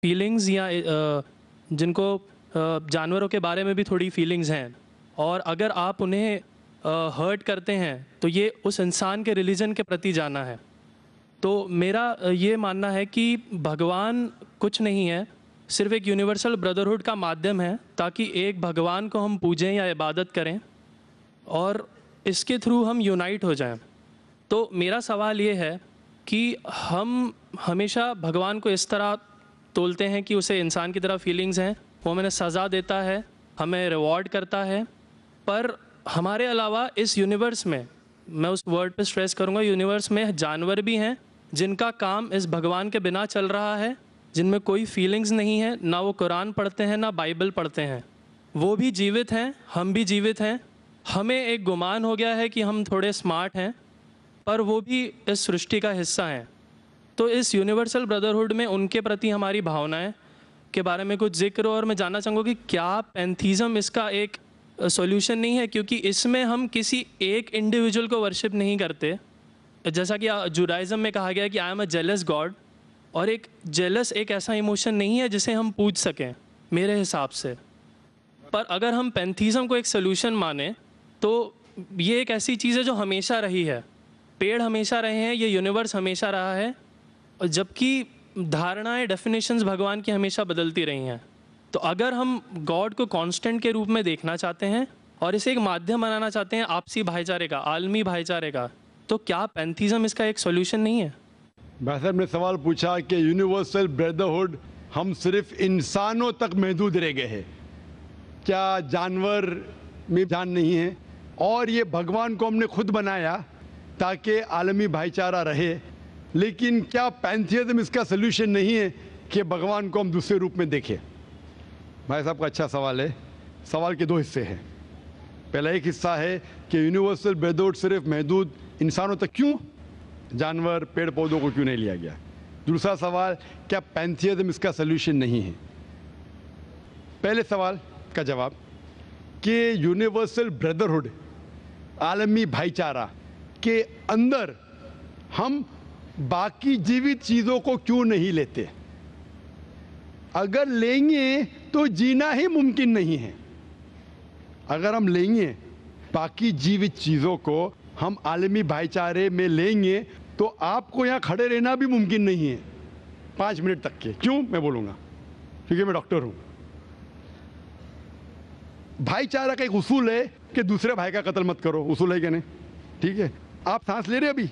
Feelings या जिनको जानवरों के बारे में भी थोड़ी फीलिंग्स हैं, और अगर आप उन्हें हर्ट करते हैं तो ये उस इंसान के रिलीजन के प्रति जाना है। तो मेरा ये मानना है कि भगवान कुछ नहीं है, सिर्फ एक यूनिवर्सल ब्रदरहुड का माध्यम है ताकि एक भगवान को हम पूजें या इबादत करें और इसके थ्रू हम यूनाइट हो जाएं। तो मेरा सवाल ये है कि हम हमेशा भगवान को इस तरह तोलते हैं कि उसे इंसान की तरह फीलिंग्स हैं, वो हमें सज़ा देता है, हमें रिवॉर्ड करता है, पर हमारे अलावा इस यूनिवर्स में, मैं उस वर्ड पे स्ट्रेस करूँगा, यूनिवर्स में जानवर भी हैं जिनका काम इस भगवान के बिना चल रहा है, जिनमें कोई फीलिंग्स नहीं है, ना वो कुरान पढ़ते हैं ना बाइबल पढ़ते हैं। वो भी जीवित हैं, हम भी जीवित हैं। हमें एक गुमान हो गया है कि हम थोड़े स्मार्ट हैं, पर वो भी इस सृष्टि का हिस्सा हैं। तो इस यूनिवर्सल ब्रदरहुड में उनके प्रति हमारी भावनाएं के बारे में कुछ जिक्र, और मैं जानना चाहूँगा कि क्या पैंथीज़म इसका एक सॉल्यूशन नहीं है, क्योंकि इसमें हम किसी एक इंडिविजुअल को वर्शिप नहीं करते। जैसा कि जुडाइज़म में कहा गया है कि I am a jealous God, और एक जेलस एक ऐसा इमोशन नहीं है जिसे हम पूज सकें मेरे हिसाब से। पर अगर हम पैंथीज़म को एक सॉल्यूशन माने तो ये एक ऐसी चीज़ है जो हमेशा रही है। पेड़ हमेशा रहे हैं, ये यूनिवर्स हमेशा रहा है, और जबकि धारणाएं, डेफिनेशंस भगवान की हमेशा बदलती रही हैं। तो अगर हम गॉड को कांस्टेंट के रूप में देखना चाहते हैं और इसे एक माध्यम बनाना चाहते हैं आपसी भाईचारे का, आलमी भाईचारे का, तो क्या पैंथीज़म इसका एक सॉल्यूशन नहीं है? भाई साहब ने सवाल पूछा कि यूनिवर्सल ब्रदरहुड हम सिर्फ इंसानों तक महदूद रह गए हैं, क्या जानवर में जान नहीं है? और ये भगवान को हमने खुद बनाया ताकि आलमी भाईचारा रहे, लेकिन क्या पैंथीज़म इसका सलूशन नहीं है कि भगवान को हम दूसरे रूप में देखें? भाई साहब का अच्छा सवाल है। सवाल के दो हिस्से हैं। पहला एक हिस्सा है कि यूनिवर्सल ब्रदरहुड सिर्फ महदूद इंसानों तक क्यों, जानवर पेड़ पौधों को क्यों नहीं लिया गया? दूसरा सवाल, क्या पैंथीज़म इसका सलूशन नहीं है? पहले सवाल का जवाब कि यूनिवर्सल ब्रदरहुड, आलमी भाईचारा के अंदर हम बाकी जीवित चीज़ों को क्यों नहीं लेते? अगर लेंगे तो जीना ही मुमकिन नहीं है। अगर हम लेंगे बाकी जीवित चीज़ों को, हम आलमी भाईचारे में लेंगे, तो आपको यहाँ खड़े रहना भी मुमकिन नहीं है 5 मिनट तक के। क्यों? मैं बोलूँगा, क्योंकि मैं डॉक्टर हूँ। भाईचारा का एक उसूल है कि दूसरे भाई का कत्ल मत करो, उसूल है क्या नहीं? ठीक है, आप सांस ले रहे अभी,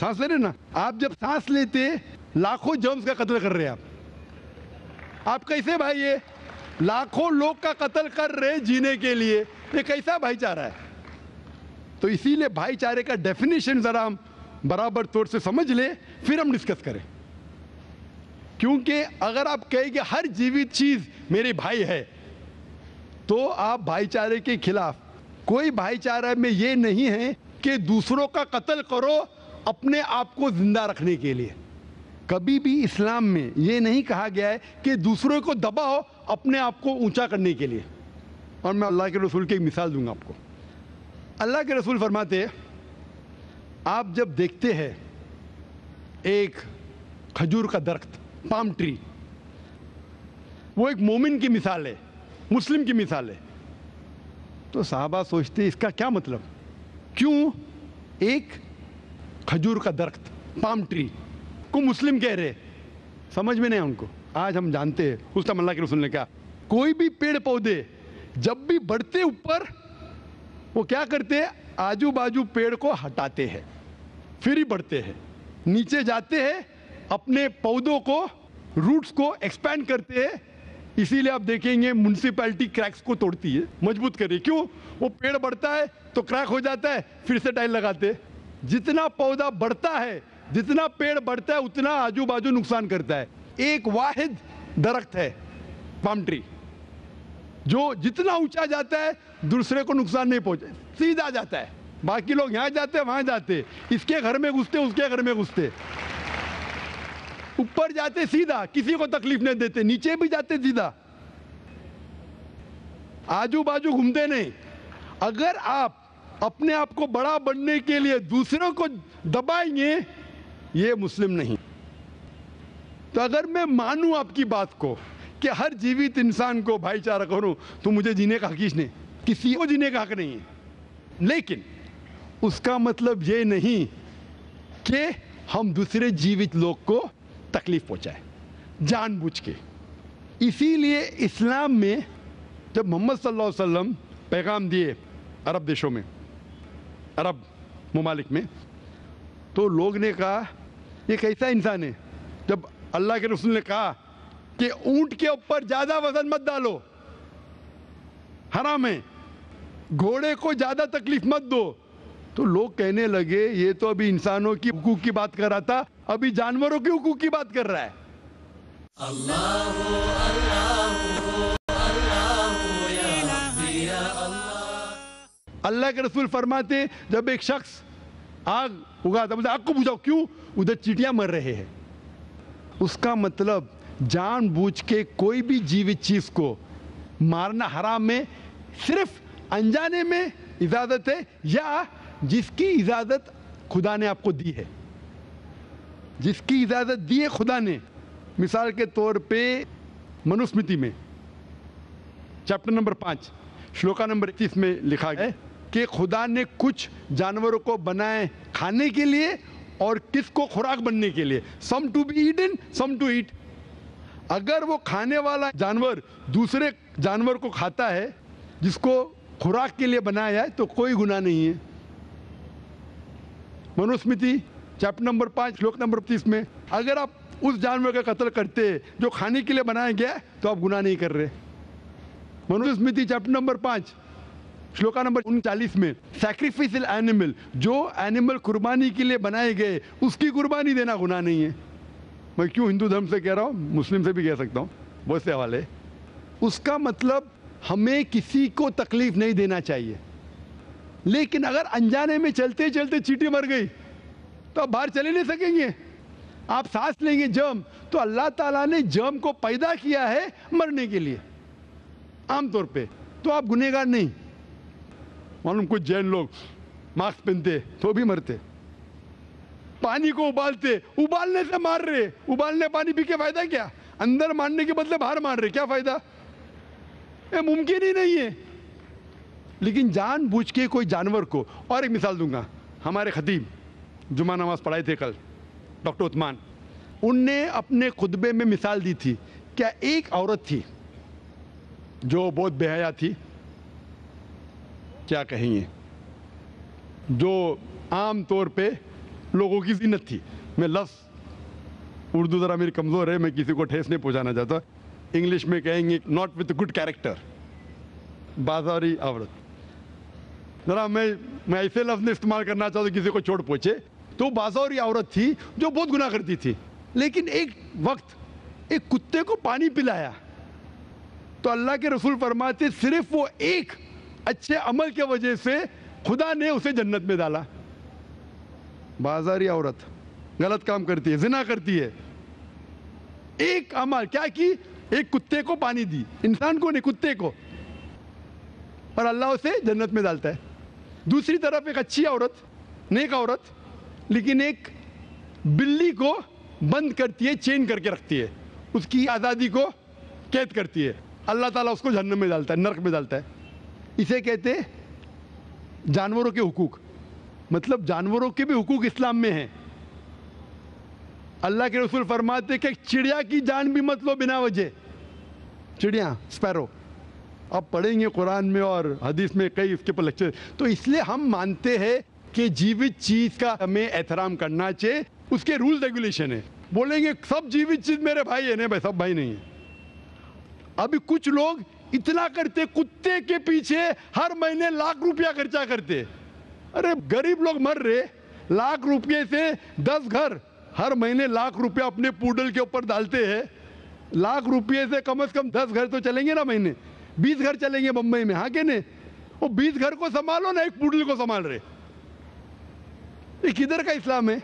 सांस ले रहे ना? आप जब सांस लेते लाखों जर्म्स का कत्ल कर रहे हैं आप कैसे भाई? ये लाखों लोग का कत्ल कर रहे जीने के लिए, ये कैसा भाईचारा है? तो इसीलिए भाईचारे का डेफिनेशन जरा हम बराबर तौर से समझ ले, फिर हम डिस्कस करें। क्योंकि अगर आप कहेंगे हर जीवित चीज मेरे भाई है, तो आप भाईचारे के खिलाफ। कोई भाईचारा में ये नहीं है कि दूसरों का कत्ल करो अपने आप को जिंदा रखने के लिए। कभी भी इस्लाम में ये नहीं कहा गया है कि दूसरों को दबाओ अपने आप को ऊंचा करने के लिए। और मैं अल्लाह के रसूल की एक मिसाल दूंगा आपको। अल्लाह के रसूल फरमाते हैं, आप जब देखते हैं एक खजूर का दरख्त, पाम ट्री, वो एक मोमिन की मिसाल है, मुस्लिम की मिसाल है, तो साहबा सोचते इसका क्या मतलब? क्यों एक खजूर का दरख्त, पाम ट्री को मुस्लिम कह रहे? समझ में नहीं उनको। आज हम जानते हैं, उस टाइम अल्लाह के रसूल ने कहा, कोई भी पेड़ पौधे जब भी बढ़ते ऊपर, वो क्या करते हैं? आजू बाजू पेड़ को हटाते हैं, फिर ही बढ़ते हैं। नीचे जाते हैं, अपने पौधों को, रूट्स को एक्सपैंड करते हैं। इसीलिए आप देखेंगे म्युनिसिपैलिटी क्रैक्स को तोड़ती है, मजबूत करे। क्यों? वो पेड़ बढ़ता है तो क्रैक हो जाता है, फिर से टाइल लगाते हैं। जितना पौधा बढ़ता है, जितना पेड़ बढ़ता है, उतना आजू बाजू नुकसान करता है। एक वाहिद दरख्त है पाम ट्री, जो जितना ऊंचा जाता है दूसरे को नुकसान नहीं पहुंचे, सीधा जाता है। बाकी लोग यहां जाते हैं, वहां जाते, इसके घर में घुसते, उसके घर में घुसते, ऊपर जाते सीधा, किसी को तकलीफ नहीं देते, नीचे भी जाते सीधा, आजू बाजू घूमते नहीं। अगर आप अपने आप को बड़ा बनने के लिए दूसरों को दबाएंगे, ये मुस्लिम नहीं। तो अगर मैं मानूं आपकी बात को कि हर जीवित इंसान को भाईचारा करूं, तो मुझे जीने का हक ही नहीं, किसी को जीने का हक नहीं है। लेकिन उसका मतलब ये नहीं कि हम दूसरे जीवित लोग को तकलीफ पहुंचाए जानबूझ के। इसीलिए इस्लाम में जब मोहम्मद सल्लल्लाहु अलैहि वसल्लम पैगाम दिए अरब देशों में, अरब ममालिक में, तो लोग ने कहा ये कैसा इंसान है। जब अल्लाह के रसूल ने कहा कि ऊंट के ऊपर ज्यादा वजन मत डालो, हराम है, घोड़े को ज्यादा तकलीफ मत दो, तो लोग कहने लगे ये तो अभी इंसानों की हुकूक की बात कर रहा था, अभी जानवरों के हुकूक की बात कर रहा है। अल्लाह के रसूल फरमाते जब एक शख्स आग उगाता, बोलते आग को बुझाओ, क्यों? उधर चींटियां मर रहे हैं। उसका मतलब जानबूझ के कोई भी जीवित चीज को मारना हराम है, सिर्फ अनजाने में इजाजत है या जिसकी इजाजत खुदा ने आपको दी है, जिसकी इजाजत दी है खुदा ने। मिसाल के तौर पे मनुस्मृति में चैप्टर नंबर 5 श्लोका नंबर 31 में लिखा गया है कि खुदा ने कुछ जानवरों को बनाए खाने के लिए और किसको खुराक बनने के लिए, some to be eaten some to eat. अगर वो खाने वाला जानवर दूसरे जानवर को खाता है जिसको खुराक के लिए बनाया है तो कोई गुनाह नहीं है। मनुस्मृति चैप्टर नंबर 5 श्लोक नंबर 30 में अगर आप उस जानवर का कत्ल करते जो खाने के लिए बनाया गया तो आप गुनाह नहीं कर रहे। Manusmriti chapter number 5 shloka number 39 में सैक्रिफिशियल एनिमल, जो एनिमल कुर्बानी के लिए बनाए गए उसकी कुर्बानी देना गुनाह नहीं है। मैं क्यों हिंदू धर्म से कह रहा हूँ, मुस्लिम से भी कह सकता हूँ, बहुत से हवाले। उसका मतलब हमें किसी को तकलीफ नहीं देना चाहिए। लेकिन अगर अनजाने में चलते चलते चींटी मर गई तो आप बाहर चले नहीं सकेंगे, आप सांस लेंगे जर्म, तो अल्लाह ताला ने जर्म को पैदा किया है मरने के लिए आमतौर पे, तो आप गुनहगार नहीं। मालूम कुछ जैन लोग मास्क पहनते तो भी मरते, पानी को उबालते, उबालने से मार रहे, उबालने पानी पी के फायदा क्या? अंदर मारने के बदले बाहर मार रहे, क्या फायदा? ये मुमकिन ही नहीं है। लेकिन जानबूझ के कोई जानवर को, और एक मिसाल दूंगा, हमारे खतीब जुमा नमाज पढ़ाए थे कल, डॉक्टर उस्मान, उनने अपने खुतबे में मिसाल दी थी। क्या एक औरत थी जो बहुत बेहया थी, क्या कहेंगे, जो आम तौर पे लोगों की जीनत थी। मैं लफ्ज़ उर्दू ज़रा मेरी कमज़ोर है, मैं किसी को ठेस नहीं पहुंचाना चाहता, इंग्लिश में कहेंगे नॉट विथ गुड कैरेक्टर, बाजारी औरत। ज़रा मैं ऐसे लफ्ज़ इस्तेमाल करना चाहता किसी को चोट पहुंचे, तो बाजारी औरत थी जो बहुत गुनाह करती थी। लेकिन एक वक्त एक कुत्ते को पानी पिलाया तो अल्लाह के रसूल फरमाते सिर्फ वो एक अच्छे अमल के वजह से खुदा ने उसे जन्नत में डाला। बाजारी औरत गलत काम करती है, जिना करती है, एक अमल क्या की, एक कुत्ते को पानी दी, इंसान को नहीं कुत्ते को, और अल्लाह उसे जन्नत में डालता है। दूसरी तरफ एक अच्छी औरत, नेक औरत, लेकिन एक बिल्ली को बंद करती है, चेन करके रखती है, उसकी आज़ादी को कैद करती है, अल्लाह ताला उसको जहन्नम में डालता है, नरक में डालता है। इसे कहते हैं जानवरों के हुकूक। मतलब जानवरों के भी हुकूक इस्लाम में हैं। अल्लाह के रसूल फरमाते कि चिड़िया की जान भी मत लो बिना वजह, चिड़िया स्पैरो, अब पढ़ेंगे कुरान में और हदीस में कई इसके पर लेक्चर। तो इसलिए हम मानते हैं कि जीवित चीज का हमें एहतराम करना चाहिए, उसके रूल रेगुलेशन है। बोलेंगे सब जीवित चीज मेरे भाई है, नहीं भाई सब भाई नहीं है। अभी कुछ लोग इतना करते, कुत्ते के पीछे हर महीने लाख रुपया खर्चा करते। अरे गरीब लोग मर रहे, लाख रुपये से 10 घर हर महीने लाख रुपया अपने पूडल के ऊपर डालते हैं। लाख रुपये से कम 10 घर तो चलेंगे ना महीने, 20 घर चलेंगे मुंबई में, हाँ के नहीं? वो 20 घर को संभालो ना, एक पूडल को संभाल रहे। ये किधर का इस्लाम है?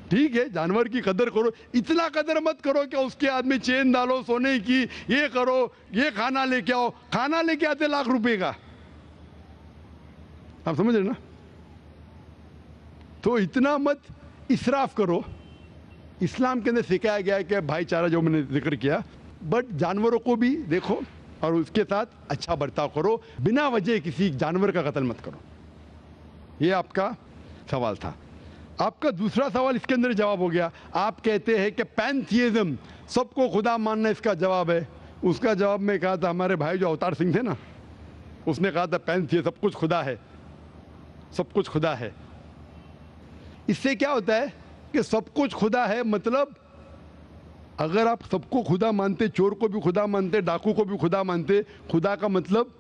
ठीक है जानवर की कदर करो, इतना कदर मत करो कि उसके हाथ में चेन डालो सोने की, ये करो, ये खाना लेके आओ, खाना लेके आते लाख रुपए का, आप समझ रहे ना? तो इतना मत इसराफ करो। इस्लाम के अंदर सिखाया गया है कि भाईचारा जो मैंने जिक्र किया, बट जानवरों को भी देखो और उसके साथ अच्छा बर्ताव करो, बिना वजह किसी जानवर का कत्ल मत करो। ये आपका सवाल था। आपका दूसरा सवाल इसके अंदर जवाब हो गया। आप कहते हैं कि पैंथियज्म, सबको खुदा मानना इसका जवाब है। उसका जवाब में कहा था, हमारे भाई जो अवतार सिंह थे ना, उसने कहा था पैंथियज्म, सब कुछ खुदा है, सब कुछ खुदा है। इससे क्या होता है कि सब कुछ खुदा है, मतलब अगर आप सबको खुदा मानते, चोर को भी खुदा मानते, डाकू को भी खुदा मानते, खुदा का मतलब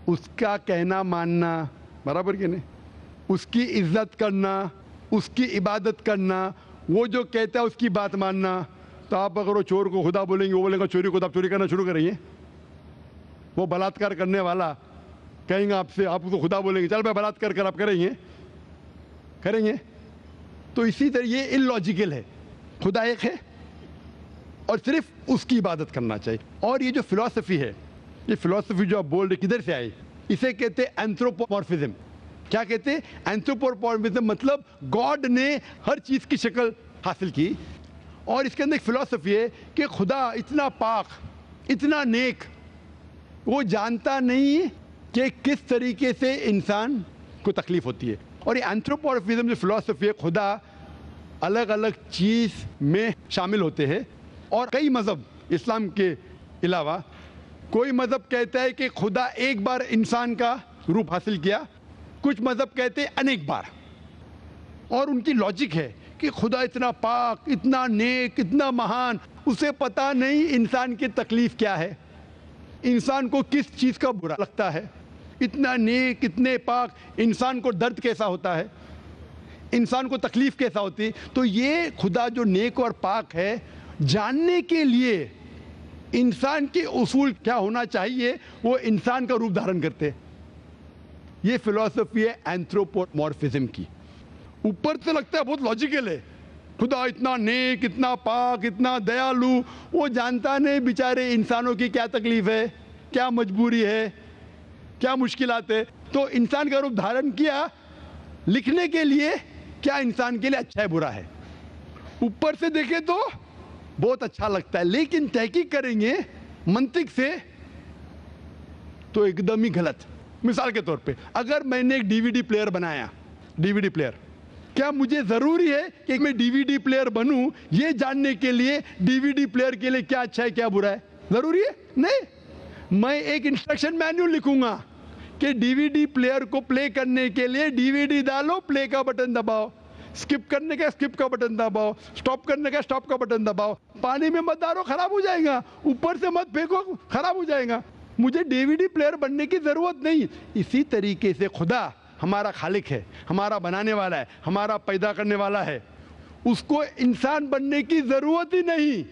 उसका कहना मानना, बराबर कि नहीं, उसकी इज्जत करना, उसकी इबादत करना, वो जो कहता है उसकी बात मानना। तो आप अगर वो चोर को खुदा बोलेंगे, वो बोलेगा चोरी खुदा, आप चोरी करना शुरू करेंगे। वो बलात्कार करने वाला कहेंगे आपसे, आप उसको खुदा बोलेंगे, चल भाई बलात्कार कर, आप करेंगे? करेंगे? तो इसी तरह ये इलॉजिकल है। खुदा एक है और सिर्फ उसकी इबादत करना चाहिए। और ये जो फिलॉसफी है, ये फिलॉसफी जो आप बोल रहे किधर से आई, इसे कहते हैं एंथ्रोपोमॉर्फिज्म। क्या कहते हैं? एंथ्रोपोमॉर्फिज्म, मतलब गॉड ने हर चीज की शक्ल हासिल की। और इसके अंदर एक फिलॉसफी है कि खुदा इतना पाक, इतना नेक, वो जानता नहीं कि किस तरीके से इंसान को तकलीफ होती है। और ये एंथ्रोपोमॉर्फिज्म जो फिलॉसफी है, खुदा अलग अलग चीज में शामिल होते हैं। और कई मजहब इस्लाम के अलावा, कोई मजहब कहता है कि खुदा एक बार इंसान का रूप हासिल किया, कुछ मजहब कहते हैं अनेक बार। और उनकी लॉजिक है कि खुदा इतना पाक, इतना नेक, इतना महान, उसे पता नहीं इंसान की तकलीफ क्या है, इंसान को किस चीज़ का बुरा लगता है। इतना नेक, इतने पाक, इंसान को दर्द कैसा होता है, इंसान को तकलीफ कैसा होती है। तो ये खुदा जो नेक और पाक है, जानने के लिए इंसान के उसूल क्या होना चाहिए, वो इंसान का रूप धारण करते हैं। ये फिलॉसफी है एंथ्रोपोमॉर्फिज्म की। ऊपर से लगता है बहुत लॉजिकल है, खुदा इतना नेक, इतना पाक, इतना दयालु, वो जानता नहीं बेचारे इंसानों की क्या तकलीफ है, क्या मजबूरी है, क्या मुश्किलात है। तो इंसान का रूप धारण किया लिखने के लिए क्या इंसान के लिए अच्छा है बुरा है। ऊपर से देखे तो बहुत अच्छा लगता है, लेकिन तहकीक करेंगे मंतिक से तो एकदम ही गलत। मिसाल के तौर पे, अगर मैंने एक डीवीडी प्लेयर बनाया, डीवीडी प्लेयर, क्या मुझे जरूरी है कि मैं डीवीडी प्लेयर बनूं ये जानने के लिए डीवीडी प्लेयर के लिए क्या अच्छा है क्या बुरा है? जरूरी है? नहीं। मैं एक इंस्ट्रक्शन मैन्युअल लिखूंगा कि डीवीडी प्लेयर को प्ले करने के लिए डीवीडी डालो, प्ले का बटन दबाओ, स्किप करने का स्किप का बटन दबाओ, स्टॉप करने का स्टॉप का बटन दबाओ। पानी में मत डालो, खराब हो जाएगा, ऊपर से मत फेंको, खराब हो जाएगा। मुझे डीवीडी प्लेयर बनने की जरूरत नहीं। इसी तरीके से खुदा हमारा खालिक है, हमारा बनाने वाला है, हमारा पैदा करने वाला है, उसको इंसान बनने की जरूरत ही नहीं।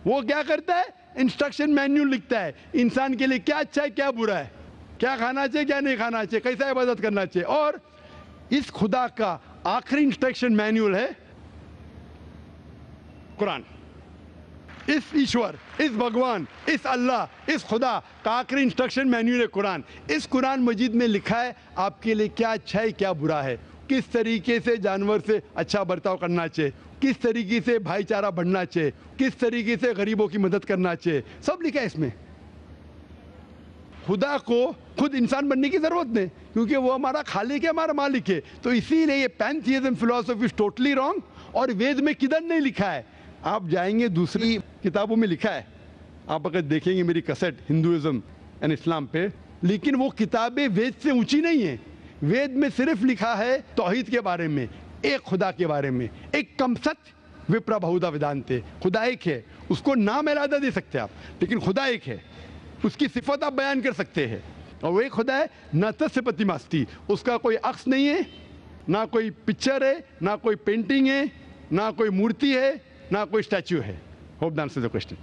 वो क्या करता है? इंस्ट्रक्शन मैन्युअल लिखता है, इंसान के लिए क्या अच्छा है क्या बुरा है, क्या खाना चाहिए क्या नहीं खाना चाहिए, कैसा इबादत करना चाहिए। और इस खुदा का आखिरी इंस्ट्रक्शन मैन्युअल है कुरान। इस ईश्वर, इस भगवान, इस अल्लाह, इस खुदा का आखिरी इंस्ट्रक्शन मैन्युअल है कुरान। इस कुरान मजीद में लिखा है आपके लिए क्या अच्छा है क्या बुरा है, किस तरीके से जानवर से अच्छा बर्ताव करना चाहिए, किस तरीके से भाईचारा बढ़ना चाहिए, किस तरीके से गरीबों की मदद करना चाहिए, सब लिखा है इसमें। खुदा को खुद इंसान बनने की जरूरत नहीं, क्योंकि वो हमारा खालिक है, हमारा मालिक है। तो इसीलिए ये पैंथियज्म फिलॉसफी इज टोटली रॉन्ग। और वेद में किधर नहीं लिखा है, आप जाएंगे दूसरी किताबों में लिखा है, आप अगर देखेंगे मेरी कैसेट हिंदुइज्म एंड इस्लाम पे, लेकिन वो किताबें वेद से ऊंची नहीं है। वेद में सिर्फ लिखा है तौहीद के बारे में, एक खुदा के बारे में, एक कम सत्य विप्रा बहुधा वेदांते, खुदा एक है, उसको नाम अलहदा दे सकते हैं आप, लेकिन खुदा एक है, उसकी सिफत आप बयान कर सकते हैं। और वो एक खुदा है न तस्य प्रतिमास्ति, उसका कोई अक्स नहीं है, ना कोई पिक्चर है, ना कोई पेंटिंग है, ना कोई मूर्ति है, ना कोई स्टैच्यू है। Hope the answer the question.